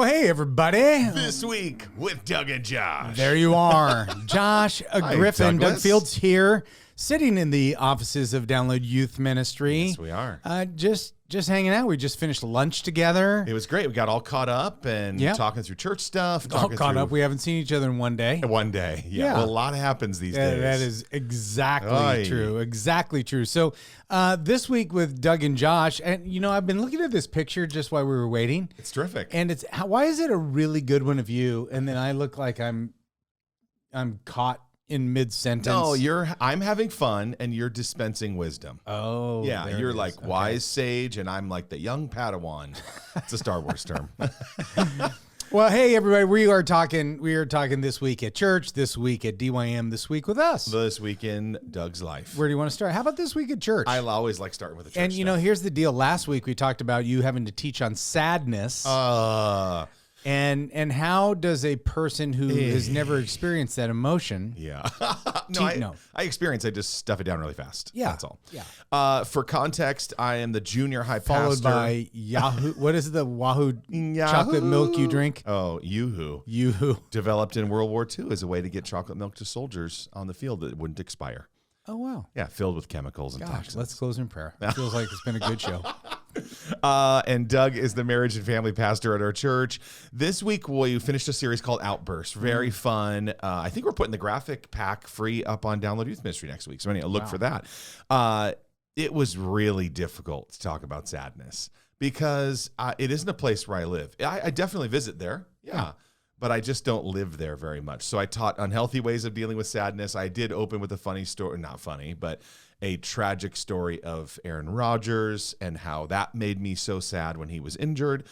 Well, hey, everybody. This week with Doug and Josh. There you are. Josh Griffin, Doug Douglas. Fields here, sitting in the offices of Download Youth Ministry. Yes, we are. Just hanging out. We just finished lunch together. It was great. We got all caught up and Yep. talking through church stuff. All talking caught through up. We haven't seen each other in one day. one day. Yeah. Yeah. Well, a lot happens these days. That is exactly Oy. true. Exactly true. So this week with Doug and Josh, and I've been looking at this picture just while we were waiting, It's terrific. and why is it a really good one of you, and then I look like I'm caught in mid sentence? No, I'm having fun and you're dispensing wisdom. Oh, Yeah, there you're it is. like Okay. wise sage and I'm like the young Padawan. It's a Star Wars term. Well, hey everybody, we are talking this week at church, this week at DYM, this week with us. This week in Doug's life. Where do you want to start? How about this week at church? I always like starting with the church and stuff. here's the deal. Last week we talked about you having to teach on sadness. And how does a person who has never experienced that emotion? Yeah. No. I experience. I just stuff it down really fast. Yeah. That's all. Yeah. For context, I am the junior high Followed pastor. by Yahoo. What is the Wahoo Yahoo. chocolate milk you drink? Oh, Yoo-hoo. Yoo-hoo. Developed in World War II as a way to get chocolate milk to soldiers on the field that wouldn't expire. Oh, wow. Yeah, filled with chemicals and Gosh, toxins. let's close in prayer. Feels like it's been a good show. And Doug is the marriage and family pastor at our church. This week, we finished a series called Outburst. Very fun. I think we're putting the graphic pack free up on Download Youth Ministry next week. So anyway, look for that. It was really difficult to talk about sadness because it isn't a place where I live. I definitely visit there. Yeah. But I just don't live there very much. So I taught unhealthy ways of dealing with sadness. I did open with a funny story, not funny, but a tragic story of Aaron Rodgers and how that made me so sad when he was injured.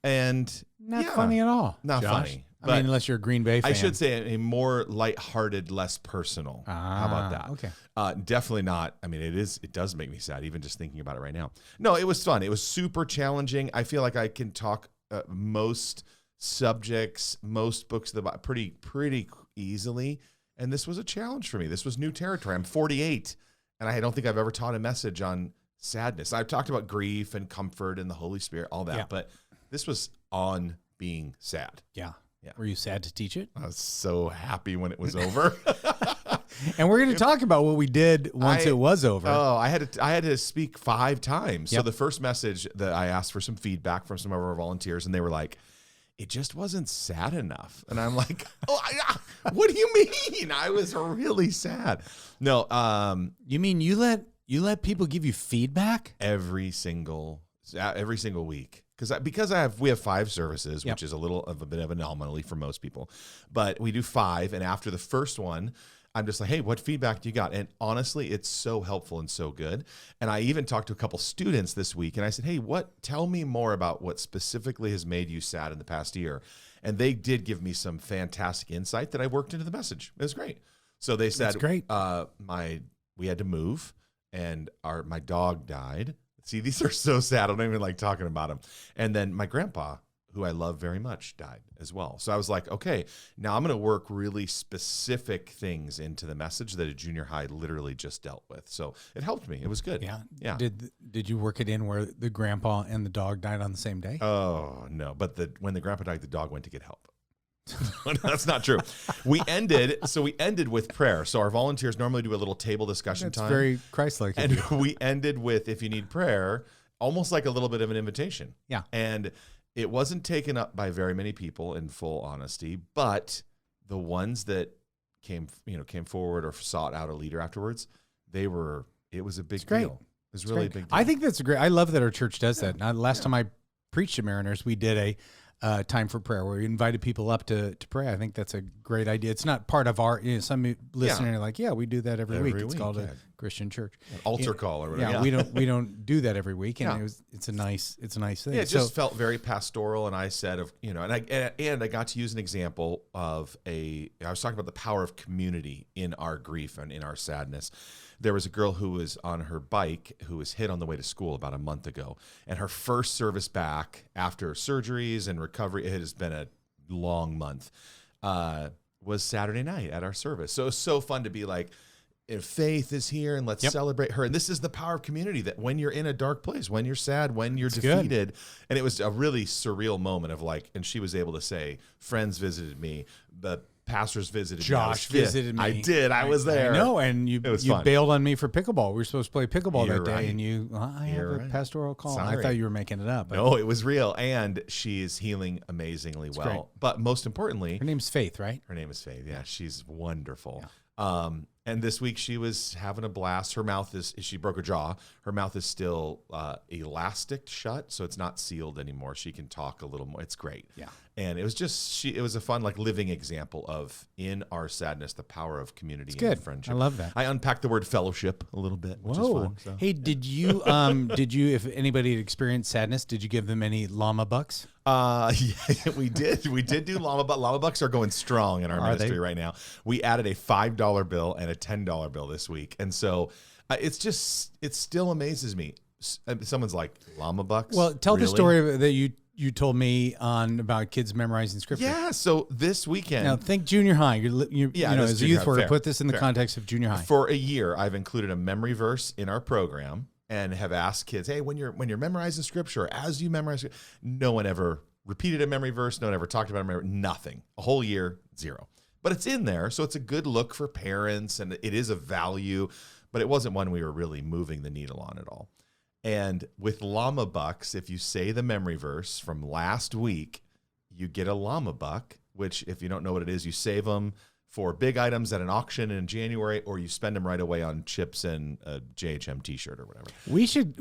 And Not funny at all. Not Josh. funny. I mean, unless you're a Green Bay fan. I should say a more lighthearted, less personal. How about that? Okay. Definitely not. I mean, it does make me sad, even just thinking about it right now. No, it was fun. It was super challenging. I feel like I can talk most subjects, most books of the Bible pretty easily. And this was a challenge for me. This was new territory. I'm 48, and I don't think I've ever taught a message on sadness. I've talked about grief and comfort and the Holy Spirit, all that, but this was on being sad. Yeah. Yeah. Were you sad to teach it? I was so happy when it was over. And we're going to talk about what we did once it was over. Oh, I had to speak 5 times. So Yep. the first message that I asked for some feedback from some of our volunteers, and they were like, it just wasn't sad enough. And I'm like, what do you mean? I was really sad. No, You mean you let people give you feedback? every single week. Because we have 5 services, which is a bit of an anomaly for most people, but we do 5. And after the first one, I'm just like, hey, what feedback do you got? And honestly, it's so helpful and so good. And I even talked to a couple students this week, and I said, hey, tell me more about what specifically has made you sad in the past year. And they did give me some fantastic insight that I worked into the message. It was great. So they said, That's great. We had to move, and my dog died. See, these are so sad. I don't even like talking about them. And then my grandpa, who I love very much, died as well. So I was like, okay, now I'm going to work really specific things into the message that a junior high literally just dealt with. So it helped me. It was good. Yeah. Did you work it in where the grandpa and the dog died on the same day? Oh, no. But when the grandpa died, the dog went to get help. No, that's not true. We ended with prayer. So our volunteers normally do a little table discussion That's time. very Christ-like. And we ended with, if you need prayer, almost like a little bit of an invitation. Yeah. And it wasn't taken up by very many people, in full honesty, but the ones that came forward or sought out a leader afterwards, it was a big great. deal. It was really a big deal. I think that's great. I love that our church does that. Now, last time I preached at Mariners, we did a time for prayer where we invited people up to pray. I think that's a great idea. It's not part of our, some listener are like, we do that every week. It's called a Christian church. An altar call or whatever. Yeah, we don't do that every week. And it's a nice thing. Yeah, it just felt very pastoral. And I said, and I got to use an example of I was talking about the power of community in our grief and in our sadness. There was a girl who was on her bike who was hit on the way to school about a month ago. And her first service back after surgeries and recovery, it has been a long month, was Saturday night at our service. So it was so fun to be like, Faith is here, and let's celebrate her. And this is the power of community, that when you're in a dark place, when you're sad, when you're defeated, and it was a really surreal moment of like, and she was able to say, friends visited me, the pastors visited me. Josh visited me. I did. I was there. I know, and you bailed on me for pickleball. We were supposed to play pickleball that day, and I have a pastoral call. Sorry. I thought you were making it up. But no, it was real, and she is healing amazingly well. great. But most importantly, her name's Faith, right? her name is Faith. Yeah, she's wonderful. Yeah. And this week she was having a blast. Her mouth she broke her jaw. Her mouth is still elastic shut, so it's not sealed anymore. She can talk a little more. It's great. Yeah. And it was just it was a fun, like, living example of, in our sadness, the power of community and friendship. I love that. I unpacked the word fellowship a little bit, which is fun. So. Hey, did you if anybody had experienced sadness, did you give them any llama bucks? Yeah, we did. We did do llama bucks. Llama bucks are going strong in our ministry right now. We added a $5 bill and a $10 bill this week, and so it still amazes me. Someone's like, llama bucks. Well, tell really? the story that you told me about kids memorizing scripture. Yeah. So this weekend, now think junior high. You know, as a youth worker, put this in the context of junior high. For a year, I've included a memory verse in our program, and have asked kids, hey, when you're memorizing scripture, as you memorize, no one ever repeated a memory verse, no one ever talked about a memory, nothing. A whole year, zero. But it's in there, so it's a good look for parents, and it is a value, but it wasn't one we were really moving the needle on at all. And with llama bucks, if you say the memory verse from last week, you get a llama buck, which, if you don't know what it is, you save them for big items at an auction in January, or you spend them right away on chips and a JHM t-shirt or whatever. We should.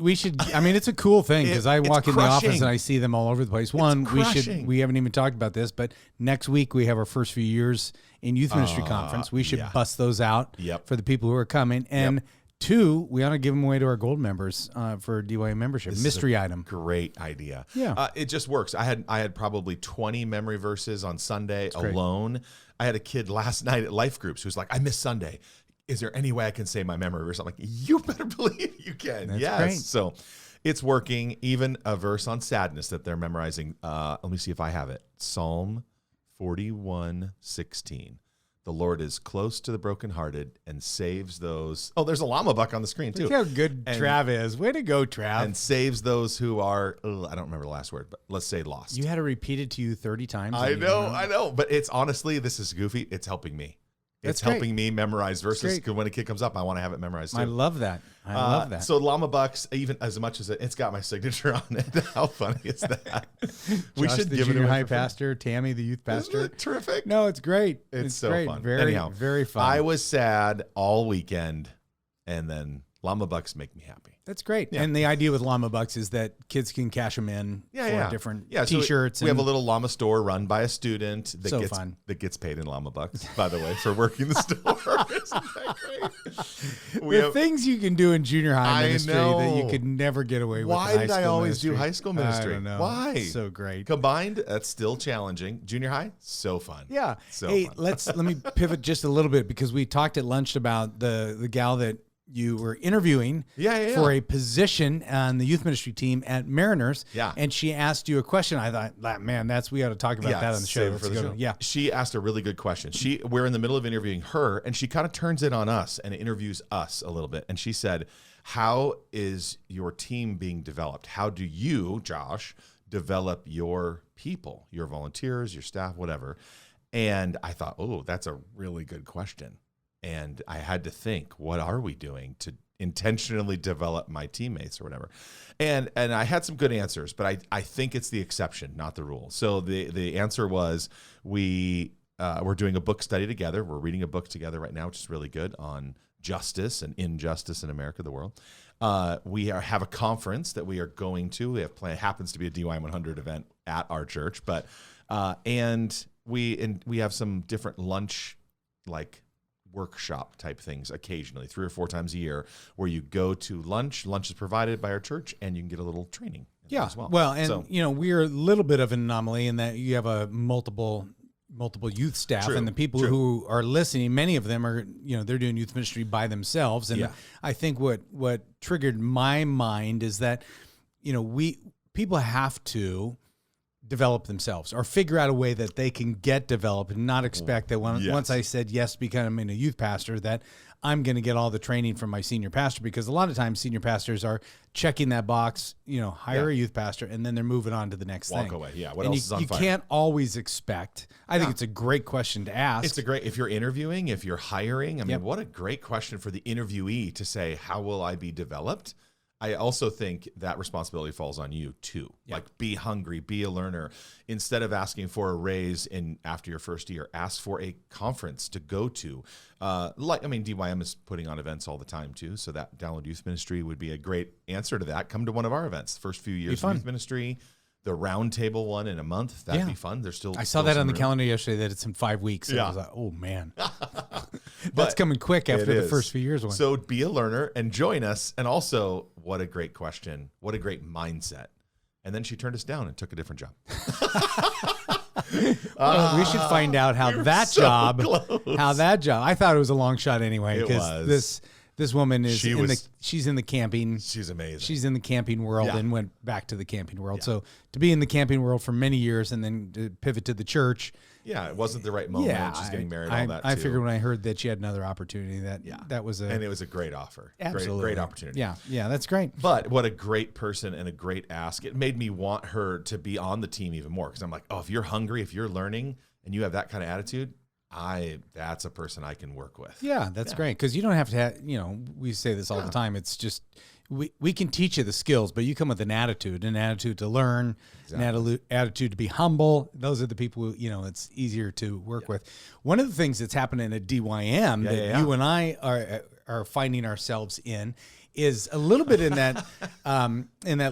I mean, it's a cool thing, because I walk in the office and I see them all over the place. We haven't even talked about this, but next week we have our first few years in youth ministry conference. We should bust those out for the people who are coming. And two, we ought to give them away to our gold members for DYM membership. This mystery item. Great idea. Yeah. It just works. I had probably 20 memory verses on Sunday alone. I had a kid last night at Life Groups who's like, I missed Sunday. Is there any way I can say my memory verse? I'm like, you better believe you can. That's great. So it's working. Even a verse on sadness that they're memorizing. Let me see if I have it. Psalm 41:16. The Lord is close to the brokenhearted and saves those. Oh, there's a llama buck on the screen too. Look how good Trav is. Way to go, Trav. And saves those who are, I don't remember the last word, but let's say lost. You had to repeat it to you 30 times. I know. But it's honestly, this is goofy. It's helping me. It's helping me memorize verses, because when a kid comes up, I want to have it memorized too. I love that. I love that. So llama bucks, even as much as it's got my signature on it. How funny is that? We Josh, should the give it junior away high for free. pastor, Tammy, the youth pastor. Isn't it terrific? No, it's great. It's so great. fun. Very fun. I was sad all weekend, and then llama bucks make me happy. That's great. Yeah. And the idea with llama bucks is that kids can cash them in for different T-shirts. So we have a little llama store run by a student fun. that gets paid in llama bucks, by the way, for working the store. Isn't that great? Things you can do in junior high ministry know. that you could never get away with. Why in high did I school always ministry. do high school ministry? I don't know. Why? It's so great. Combined, that's still challenging. Junior high, so fun. Yeah. So hey, fun. let me pivot just a little bit, because we talked at lunch about the gal that you were interviewing for a position on the youth ministry team at Mariners. Yeah. And she asked you a question. I thought, man, we got to talk about that on the show. For the show. Yeah. She asked a really good question. We're in the middle of interviewing her, and she kind of turns it on us and interviews us a little bit. And she said, how is your team being developed? How do you, Josh, develop your people, your volunteers, your staff, whatever? And I thought, oh, that's a really good question. And I had to think, what are we doing to intentionally develop my teammates or whatever? And I had some good answers, but I think it's the exception, not the rule. So the answer was, we're doing a book study together. We're reading a book together right now, which is really good, on justice and injustice in America, the world. We have a conference that we are going to. We have planned. Happens to be a DYM 100 event at our church, but and we have some different lunch, like, workshop type things occasionally, 3 or 4 times a year, where you go to lunch. Lunch is provided by our church, and you can get a little training as well. Well, and we're a little bit of an anomaly in that you have a multiple youth staff, and the people who are listening, many of them are, they're doing youth ministry by themselves. And I think what triggered my mind is that, people have to develop themselves or figure out a way that they can get developed and not expect that once I said yes to becoming a youth pastor that I'm going to get all the training from my senior pastor, because a lot of times senior pastors are checking that box, hire a youth pastor, and then they're moving on to the next thing. Walk away. Yeah. What And else is on you fire? can't always expect. I think it's a great question to ask. It's a great, if you're interviewing, if you're hiring, I mean, what a great question for the interviewee to say, how will I be developed? I also think that responsibility falls on you too. Like, be hungry, be a learner. Instead of asking for a raise after your first year, ask for a conference to go to. DYM is putting on events all the time too. So that Download Youth Ministry would be a great answer to that. Come to one of our events, the first few years of youth ministry. The roundtable one in a month, that'd be fun. There's still I saw that on the calendar yesterday that it's in 5 weeks. So I was like, oh man, that's coming quick after the first few years. So be a learner and join us. And also, what a great question. What a great mindset. And then she turned us down and took a different job. Well, we should find out how that job. I thought it was a long shot anyway, because this woman is she's in the camping. She's amazing. She's in the camping world and went back to the camping world. So to be in the camping world for many years and then to pivot to the church. Yeah, it wasn't the right moment. She's getting married, all that too. I figured when I heard that she had another opportunity that was and it was a great offer. Absolutely. Great opportunity. Yeah, that's great. But what a great person and a great ask. It made me want her to be on the team even more, because I'm like, oh, if you're hungry, if you're learning and you have that kind of attitude, that's a person I can work with. Yeah, that's great, because you don't have to have, we say this all the time. It's just, we can teach you the skills, but you come with an attitude to learn, an attitude to be humble. Those are the people who, it's easier to work with. One of the things that's happening at DYM that you and I are finding ourselves in is a little bit in that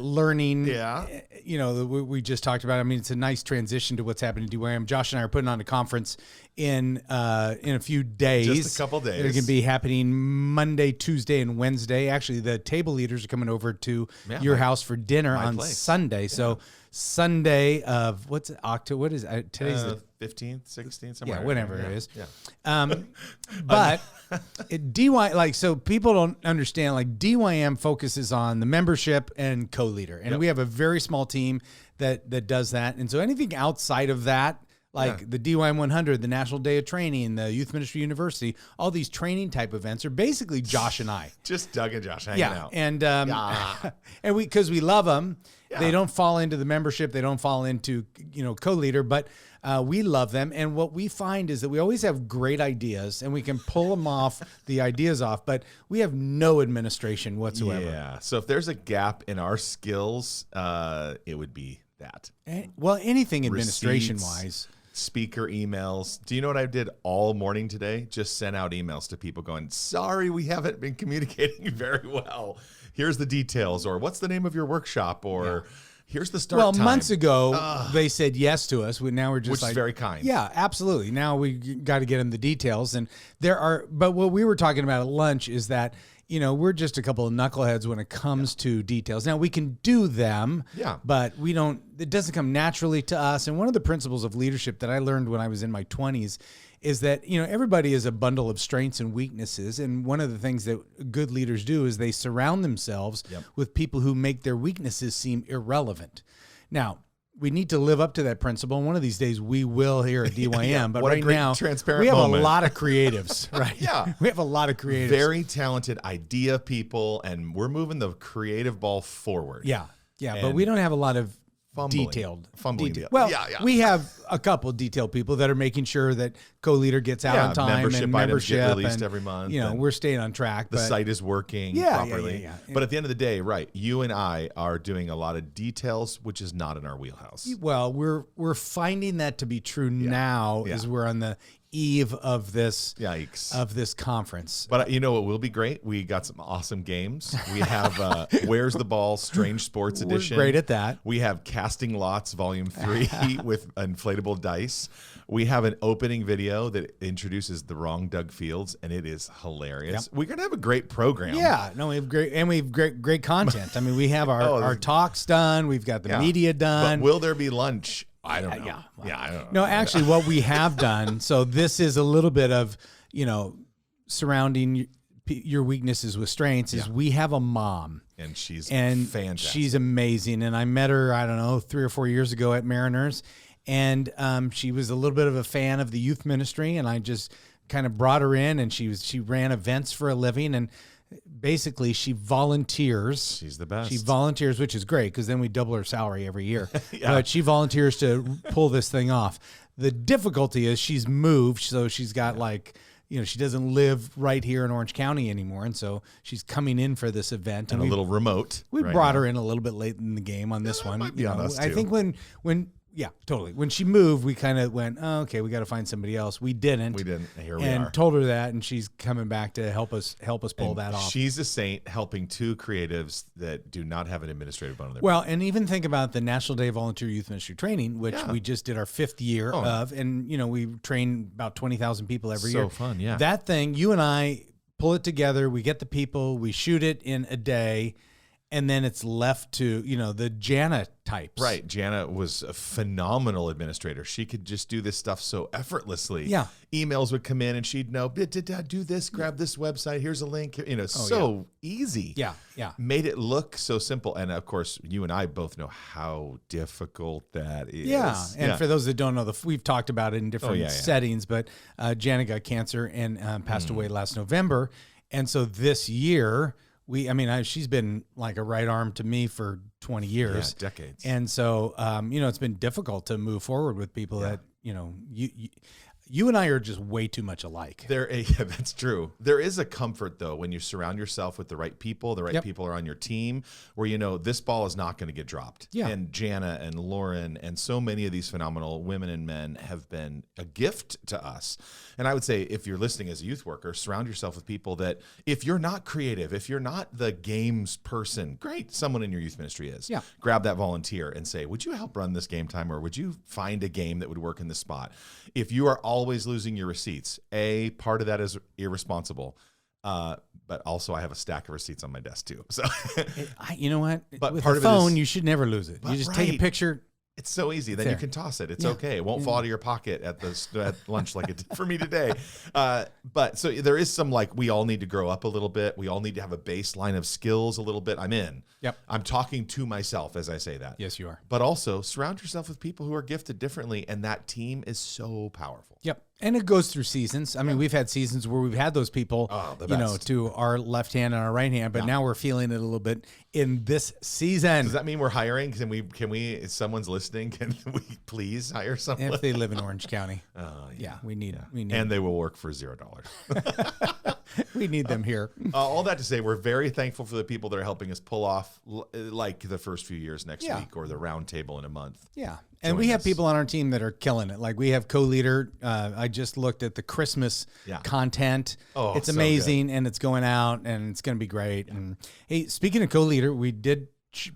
learning. We just talked about. I mean, it's a nice transition to what's happening at DYM. Josh and I are putting on a conference in a few days. Just a couple days. It's going to be happening Monday, Tuesday, and Wednesday. Actually, the table leaders are coming over to your house for dinner on Sunday. Yeah. So Sunday of October? What is it? Today's the 15th, 16th, somewhere. Yeah, whatever it is. Yeah. But so people don't understand, like, DYM focuses on the membership and co-leader. And we have a very small team that does that. And so anything outside of that, like the DYM 100, the National Day of Training, the Youth Ministry University, all these training type events are basically Josh and I. Just Doug and Josh hanging out. And and because we love them, they don't fall into the membership, they don't fall into co-leader, but we love them. And what we find is that we always have great ideas and we can pull them off, the ideas off, but we have no administration whatsoever. Yeah. So if there's a gap in our skills, it would be that. Well, anything administration wise. Speaker emails. Do you know what I did all morning today? Just sent out emails to people going, sorry, we haven't been communicating very well. Here's the details, or what's the name of your workshop, or here's the start time. Months ago, they said yes to us. Now we're just which is very kind. Yeah, absolutely. Now we got to get them the details. And but what we were talking about at lunch is that, we're just a couple of knuckleheads when it comes to details. Now we can do them, but it doesn't come naturally to us. And one of the principles of leadership that I learned when I was in my 20s is that, everybody is a bundle of strengths and weaknesses. And one of the things that good leaders do is they surround themselves with people who make their weaknesses seem irrelevant. Now, we need to live up to that principle. And one of these days we will here at DYM. But right now, we have a lot of creatives, right? We have a lot of creatives. Very talented idea people, and we're moving the creative ball forward. Yeah. But we don't have a lot of fumbling. Well, we have a couple of detailed people that are making sure that co-leader gets out on time, membership and membership items get released and, every month. We're staying on track. The site is working properly. Yeah. But at the end of the day, you and I are doing a lot of details, which is not in our wheelhouse. Well, we're finding that to be true now as we're on the eve of this conference. But what will be great? We got some awesome games. We have Where's the Ball? Strange Sports Edition. We're great at that. We have Casting Lots Volume 3 with inflatable dice. We have an opening video that introduces the wrong Doug Fields, and it is hilarious. We're gonna have a great program. Yeah, no, we have great content. I mean, we have our talks done. We've got the media done. But will there be lunch? I don't know. I don't know. No, actually, what we have done. So this is a little bit of surrounding your weaknesses with strengths is we have a mom. And she's And fantastic. she's amazing. And I met her, I don't know, 3 or 4 years ago at Mariners. And she was a little bit of a fan of the youth ministry. And I just kind of brought her in, and she ran events for a living. And basically she volunteers. She's the best. She volunteers, which is great because then we double her salary every year. Yeah. But she volunteers to pull this thing off. The difficulty is she's moved. So she's got she doesn't live right here in Orange County anymore. And so she's coming in for this event. and a little remote. We right brought now. her in a little bit late in the game on this one. might be on us, I too. think when yeah, totally. When she moved, we kind of went, oh, okay, we got to find somebody else. We didn't. We didn't. Here we and are. told her that, and she's coming back to help us pull And that off. She's a saint helping 2 creatives that do not have an administrative bone in their Well, and even think about the National Day of Volunteer Youth Ministry Training, which Yeah. we just did our 5th year of, and we train about 20,000 people every So year. fun, yeah. That thing, you and I pull it together. We get the people, we shoot it in a day, and then it's left to the Jana types. Right. Jana was a phenomenal administrator. She could just do this stuff so effortlessly. Yeah. Emails would come in and she'd know, do this, grab this website. Here's a link. So easy. Yeah, yeah. Made it look so simple. And of course, you and I both know how difficult that is. Yeah, and for those that don't know, we've talked about it in different settings, but Janet got cancer and passed away last November, and so this year she's been like a right arm to me for 20 years, decades, and so it's been difficult to move forward with people that you and I are just way too much alike. That's true. There is a comfort, though, when you surround yourself with the right people. The right people are on your team, where this ball is not going to get dropped. Yeah. And Jana and Lauren and so many of these phenomenal women and men have been a gift to us. And I would say, if you're listening as a youth worker, surround yourself with people that, if you're not creative, if you're not the games person, great, someone in your youth ministry is. Yeah. Grab that volunteer and say, would you help run this game time, or would you find a game that would work in this spot? If you are always losing your receipts, part of that is irresponsible. But also I have a stack of receipts on my desk too. So you know what? But with part a of it phone, is- you should never lose it. You just take a right. picture. it's so easy. Then There. you can toss it. It's Yeah. okay. It won't fall out of your pocket at lunch like it did for me today. But so there is some, we all need to grow up a little bit. We all need to have a baseline of skills a little bit. I'm in. Yep. I'm talking to myself as I say that. Yes, you are. But also surround yourself with people who are gifted differently, and that team is so powerful. Yep. And it goes through seasons. I mean, we've had seasons where we've had those people, the best. to our left hand and our right hand, but now we're feeling it a little bit in this season. Does that mean we're hiring? Can we, if someone's listening, can we please hire someone? If they live in Orange County. We need And they will work for $0. we need them here. All that to say, we're very thankful for the people that are helping us pull off like the first few years next week, or the round table in a month. Yeah. And we have people on our team that are killing it. Like we have co-leader. I just looked at the Christmas content. Oh, it's so amazing, and it's going out, and it's going to be great. And hey, speaking of co-leader, we did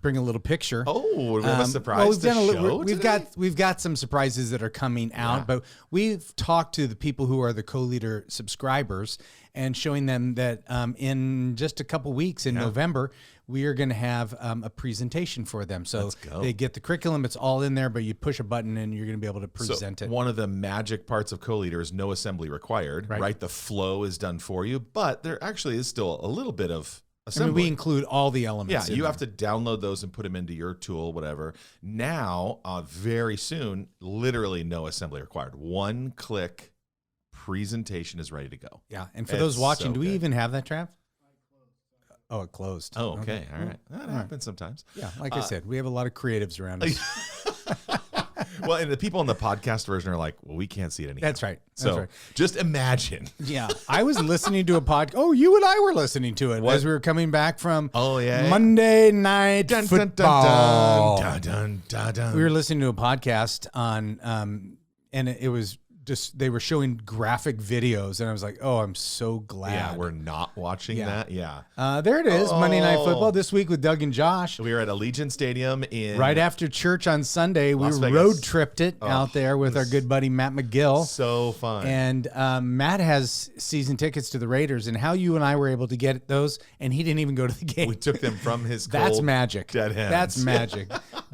bring a little picture. Oh, we have a surprise well, we've done a little. today? We've got some surprises that are coming out, but we've talked to the people who are the co-leader subscribers and showing them that in just a couple weeks in November, we are going to have a presentation for them. So they get the curriculum. It's all in there, but you push a button and you're going to be able to present it. One of the magic parts of co-leader is no assembly required, right? The flow is done for you, but there actually is still a little bit of assembly. I mean, we include all the elements. Yeah, you have to download those and put them into your tool, whatever. Now, very soon, literally no assembly required. One click presentation is ready to go. Yeah, and for those watching, so do we good. even have that, Trav? Oh, it closed. Oh, okay. All right. That happens sometimes. Yeah, like I said, we have a lot of creatives around us. Well, and the people in the podcast version are like, well, we can't see it anymore. That's right. That's So right. just imagine. Yeah, I was listening to a podcast. Oh, you and I were listening to it as we were coming back from Monday Night Football. Dun, dun, dun, dun. We were listening to a podcast on, and it was just, they were showing graphic videos, and I was like, oh, I'm so glad. Yeah, we're not watching that. Yeah. There it is, Monday Night Football this week with Doug and Josh. We were at Allegiant Stadium in Right after church on Sunday, we Las Vegas. road tripped it out there with our good buddy Matt McGill. So fun. And Matt has season tickets to the Raiders, and how you and I were able to get those, and he didn't even go to the game. We took them from his That's cold, magic. dead hands. That's magic.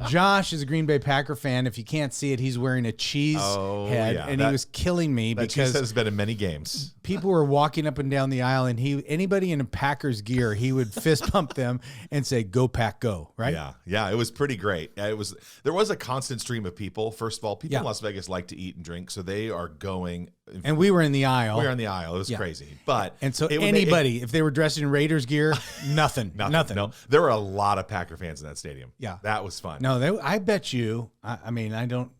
Josh is a Green Bay Packer fan. If you can't see it, he's wearing a cheese head, and he was killing me That cheese because head has been in many games. people were walking up and down the aisle, and anybody in a Packers gear, he would fist pump them and say, "Go Pack, go!" Right? Yeah, it was pretty great. There was a constant stream of people. First of all, people in Las Vegas like to eat and drink, so they are going. And we were in the aisle. We were in the aisle. It was crazy, but and so anybody, if they were dressed in Raiders gear, nothing. No, there were a lot of Packer fans in that stadium. Yeah, that was fun. No, I bet you. I mean, I didn't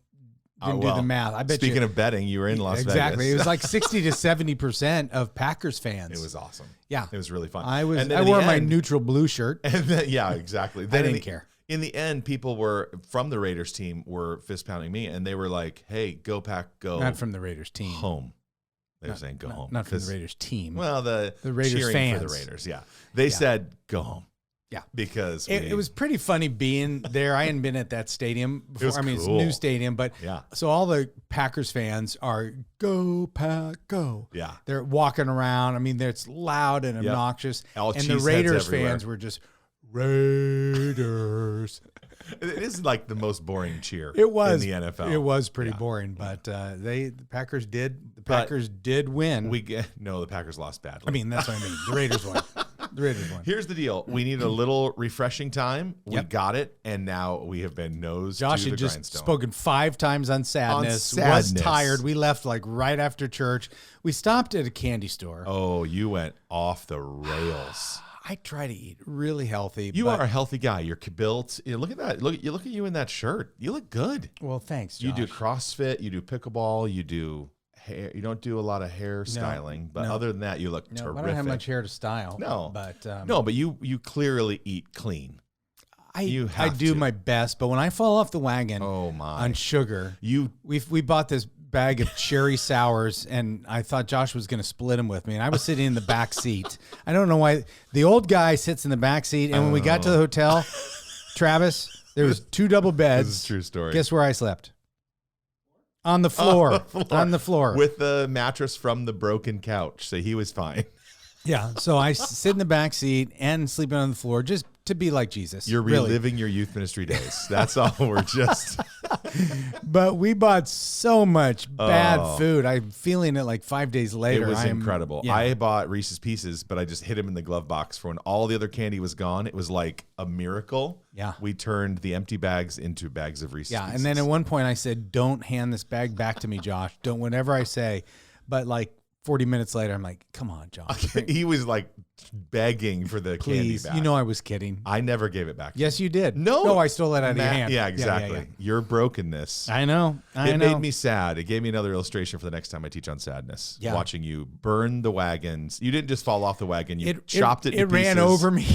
do the math. I bet. Speaking of betting, you were in Las Vegas. Exactly. It was like 60 to 70% of Packers fans. It was awesome. Yeah, it was really fun. I wore my neutral blue shirt. And then, exactly. Then I didn't care. In the end, people were from the Raiders team were fist pounding me, and they were like, "Hey, go Pack, go!" Not from the Raiders team. Home. They were saying, "Go home." Not from the Raiders team. Well, the Raiders cheering fans for the Raiders. Yeah, they said, "Go home." Yeah, because it was pretty funny being there. I hadn't been at that stadium before. It's a new stadium, but so all the Packers fans are "Go Pack, go!" Yeah, they're walking around. I mean, it's loud and obnoxious, and the Raiders fans were just Raiders. It is like the most boring cheer. It was in the NFL. It was pretty boring, but the Packers did win. The Packers lost badly. I mean, that's what I mean. The Raiders won. The Raiders won. Here's the deal: we need a little refreshing time. We got it, and now we have been nose Josh to the had just grindstone. spoken 5 times on sadness. Was tired. We left like right after church. We stopped at a candy store. Oh, you went off the rails. I try to eat really healthy. You are a healthy guy. You're built. Look at that. Look at you in that shirt. You look good. Well, thanks, Josh. You do CrossFit. You do pickleball. You do hair. You don't do a lot of hair styling, but other than that, you look terrific. I don't have much hair to style. No, but but you clearly eat clean. I do my best, but when I fall off the wagon, on sugar, we bought this bag of cherry sours, and I thought Josh was going to split them with me, and I was sitting in the back seat. I don't know why the old guy sits in the back seat, and when we got to the hotel, Travis, there was 2 double beds. This is a true story. Guess where I slept? On the floor. On the floor. With the mattress from the broken couch, so he was fine. Yeah, so I sit in the back seat and sleeping on the floor just to be like Jesus. You're reliving your youth ministry days. That's all. We're just. But we bought so much bad food. I'm feeling it like 5 days later. It was incredible. Yeah. I bought Reese's Pieces, but I just hid them in the glove box for when all the other candy was gone. It was like a miracle. Yeah. We turned the empty bags into bags of Reese's Pieces. And then at one point I said, "Don't hand this bag back to me, Josh. Don't, whatever I say." But like 40 minutes later, I'm like, "Come on, Josh." He was like begging for the candy back. You know I was kidding. I never gave it back. Yes, you did. No, I stole it out of your hand. Yeah, exactly. Yeah. Your brokenness. I know. It made me sad. It gave me another illustration for the next time I teach on sadness. Yeah. Watching you burn the wagons. You didn't just fall off the wagon. You chopped it into pieces. It ran over me.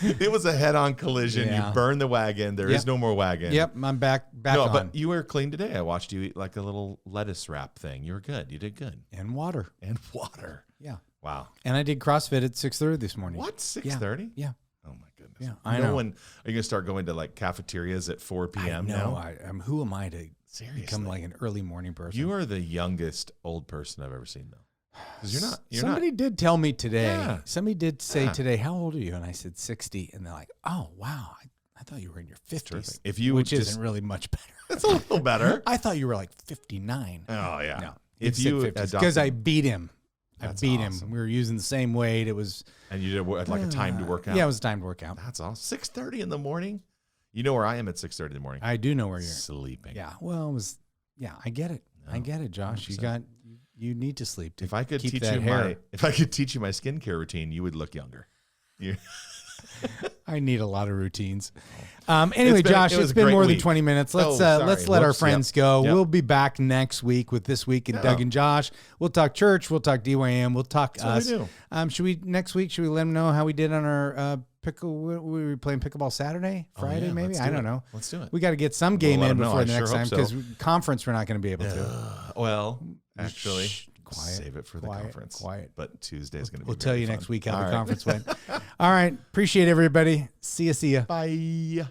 It was a head-on collision. Yeah. You burned the wagon. There is no more wagon. Yep, I'm back on. But you were clean today. I watched you eat like a little lettuce wrap thing. You were good. You did good. And water. Yeah. Wow. And I did CrossFit at 6:30 this morning. What? 6:30? Yeah. Oh my goodness. Yeah, I know. When are you gonna start going to like cafeterias at 4 p.m. No, now? who am I to Seriously become like an early morning person? You are the youngest old person I've ever seen, though. Because Somebody did tell me today. Yeah. Somebody did say today, "How old are you?" And I said 60, and they're like, "Oh wow, I thought you were in your 50s." If you which isn't really much better. That's a little better. I thought you were like 59. Oh yeah. No, If you because I beat him. That's I beat awesome. him. We were using the same weight. It was And you did like a time to work out. Yeah, it was a time to work out. That's awesome. 6:30 in the morning. You know where I am at 6:30 in the morning. I do know where you're sleeping. Yeah. Well, it was. Yeah, I get it. I get it, Josh. 100%. You need to sleep. To if I could keep teach that you hair. if I could teach you my skincare routine, you would look younger. I need a lot of routines. Anyway, Josh, it was it's a been great more than week. 20 minutes. Let's sorry. let our Whoops, friends yep. go. Yep. We'll be back next week with This Week in Doug and Josh. We'll talk church. We'll talk DYM. We'll talk That's us. what we do. Should we next week? Should we let them know how we did on our pickle? We were playing pickleball Saturday, Friday, yeah, maybe. let's I do don't it. know. Let's do it. We got to get some game let in them know. before I the sure next hope time so. because conference we're not going to be able to. Well, actually, Quiet. save it for the conference. Quiet. But Tuesday is going to be. We'll tell you fun. next week how All the right. conference went. All right. Appreciate everybody. See ya. Bye.